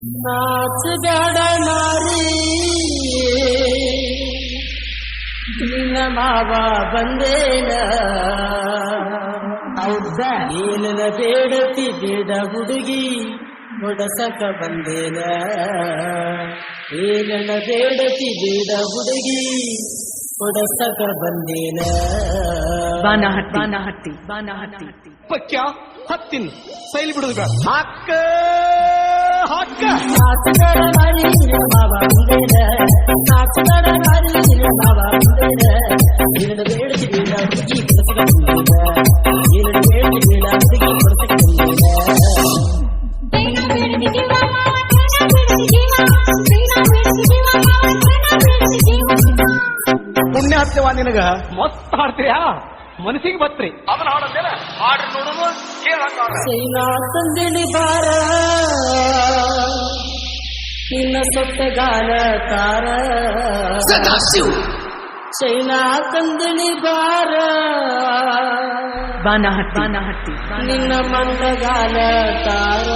ನಾಚಬೇಡ ನಾರಿ ನಿನ್ನ ಮಾವ ಬಂದೇನ ಹೌದಾ ಏನನ ಬೇಡತಿ ಬೇಡ ಹುಡುಗಿ ಮುಡಸಕ ಬಂದೇನ ಏನನ ಬೇಡತಿ ಬೇಡ ಹುಡುಗಿ ಮುಡಸಕ ಬಂದೇನ ಬಾನಹಟ್ಟಿ ಪಕ್ಯ ಹತ್ತಿನ ಸೈಲ್ ಬಿಡುದು ಬೇಡ ಹಾಕ ಹಾಕ ನಾಚಬೇಡ ನಾರಿ ನಿನ್ನ ಮಾವ ಬಂದೇನ ನಾಚಬೇಡ ನಾರಿ ನಿನ್ನ ಮಾವ ಬಂದೇನ ಏನನ ಬೇಡತಿ ಬೇಡ ಹುಡುಗಿ ಮುಡಸಕ ಬಂದೇನ ಏನನ ಬೇಡತಿ ಬೇಡ ಹುಡುಗಿ ಮುಡಸಕ ಪುಣ್ಯ ಹತ್ತವ ನಿನಗ ಮಸ್ತ್ ಹಾಡ್ತೀಯಾ ಮನಸ್ಸಿಗೆ ಬತ್ರಿ ಅದನ್ನ ಹಾಡಂದೇನ ಹಾಡ್ರಿ ನೋಡುನು ಚೈನಾ ತಂದಿಳಿ ಬಾರ ನಿನ್ನ ಸೊಟ್ಟಗಾಲ ತಾರ ಚೈನಾ ತಂದಿಳಿ ಬಾರ ಬಾನಹಟ್ಟಿ ನಿನ್ನ ಮಂದಗಾಲ ತಾರ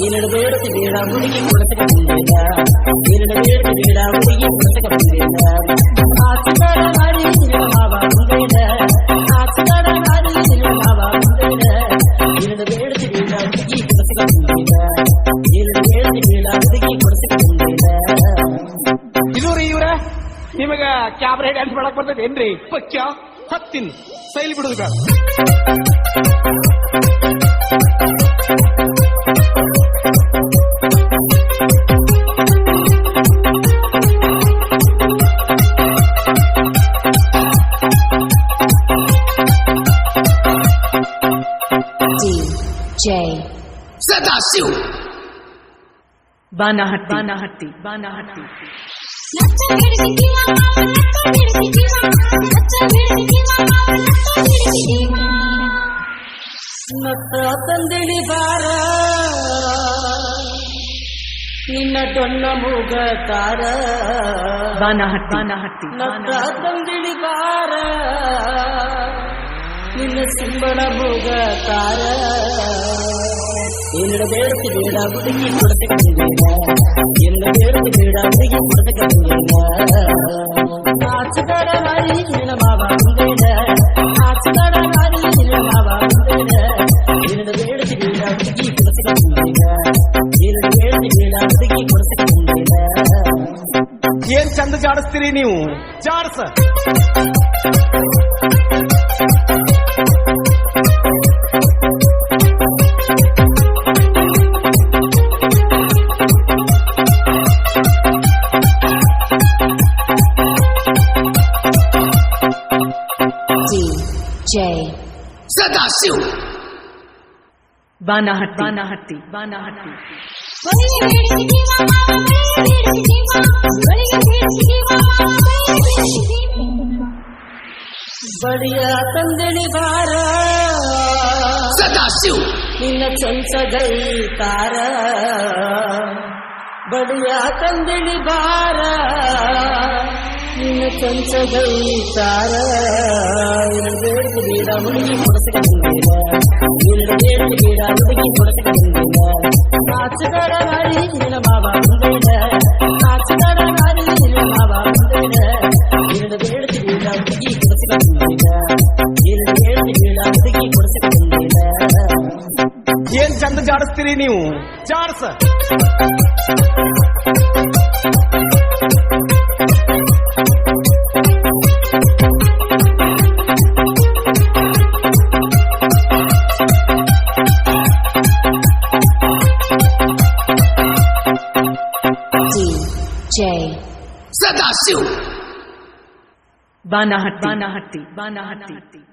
ಏನಡ ಬೇಡತಿ ಬೇಡ ಹುಡುಗಿ ಕೊಡತಕ ಬಂದೇನ ಏನಡ ಬೇಡತಿ ಬೇಡ ಹುಡುಗಿ ಕೊಡತಕ ಬಂದೇನ ನಾಚಬೇಡ ನಾರಿ ನಿನ್ನ ಮಾವ ಬಂದೇನ ನಾಚಬೇಡ ನಾರಿ ನಿನ್ನ ಮಾವ ಬಂದೇನ ಏನಡ ಬೇಡತಿ ಬೇಡ ಹುಡುಗಿ ಕೊಡತಕ ಬಂದೇನ ಏನಡ ಬೇಡತಿ ಬೇಡ ಹುಡುಗಿ ಕೊಡತಕ ಬಂದೇನ ಇದು ರೀ ಇವ್ರ ನಿಮಗ ಕ್ಯಾಬ್ರೆ ಡ್ಯಾನ್ಸ್ ಮಾಡಕ್ ಬರ್ತೈತೆ ಏನ್ರಿ ಪಕ್ಯ ಹತ್ತಿನ ಸೈಲ್ ಬಿಡುದು ಬೇಡ ಬಾನಹಟ್ಟಿ ನತ್ತ ತಂದಿಳಿ ಬಾರ ನಿನ್ನ ಡೊನ್ನ ಮೂಗ ತಾರ ಬಾನಹಟ್ಟಿ ನತ್ತ ತಂದಿಳಿ ಬಾರ ನಿನ್ನ ಸಿಂಬಳ ಮೂಗ ತಾರ ಏನಡ ಬೇಡತಿ ಬೇಡ ಹುಡುಗಿ ಕೊಡತಕ ಬಂದೇನ ಏನಡ ಬೇಡತಿ ಬೇಡ ಹುಡುಗಿ ಕೊಡತಕ ಬಂದೇನ ನಾಚಬೇಡ ನಾರಿ ನಿನ್ನ ಮಾವ ಬಂದೇನ ನಾಚಬೇಡ ನಾರಿ ನಿನ್ನ ಮಾವ ಬಂದೇನ ಏನಡ ಬೇಡತಿ ಬೇಡ ಹುಡುಗಿ ಕೊಡತಕ ಬಂದೇನ ಏನಡ ಬೇಡತಿ ಬೇಡ ಹುಡುಗಿ ಕೊಡತಕ ಬಂದೇನ ಏನ್ ಚಂದ ಜಾಡಿಸ್ತೀರಿ ನೀವು ಜಾಡ್ಸ ಬಾನಹಟ್ಟಿ ಬಡಿಯ ತಂದಿಳಿ ಬಾರ ನಿನ್ನ ಚಂಚಗೈ ತಾರ ಬಡಿಯ ತಂದಿಳಿ ಬಾರ ನಿನ್ನ ಚಂಚಗೈ ತಾರ ಏನಡ ಬೇಡತಿ ಬೇಡ ಹುಡುಗಿ ಕೊಡತಕ ಬಂದೇನ ಏನಡ ಬೇಡತಿ ಬೇಡ ಹುಡುಗಿ ಕೊಡತಕ ಬಂದೇನ ನಾಚಬೇಡ ನಾರಿ ನಿನ್ನ ಮಾವ ಬಂದೇನ ನಾಚಬೇಡ ನಾರಿ ನಿನ್ನ ಮಾವ ಬಂದೇನ ಏನಡ ಬೇಡತಿ ಬೇಡ ಹುಡುಗಿ ಕೊಡತಕ ಬಂದೇನ ಏನಡ ಬೇಡತಿ ಬೇಡ ಹುಡುಗಿ ಕೊಡತಕ ಬಂದೇನ ಏನ್ ಚಂದ ಜಾಡಿಸ್ತೀರಿ ನೀವು ಜಾಡ್ಸ ಬಾನಹಟ್ಟಿ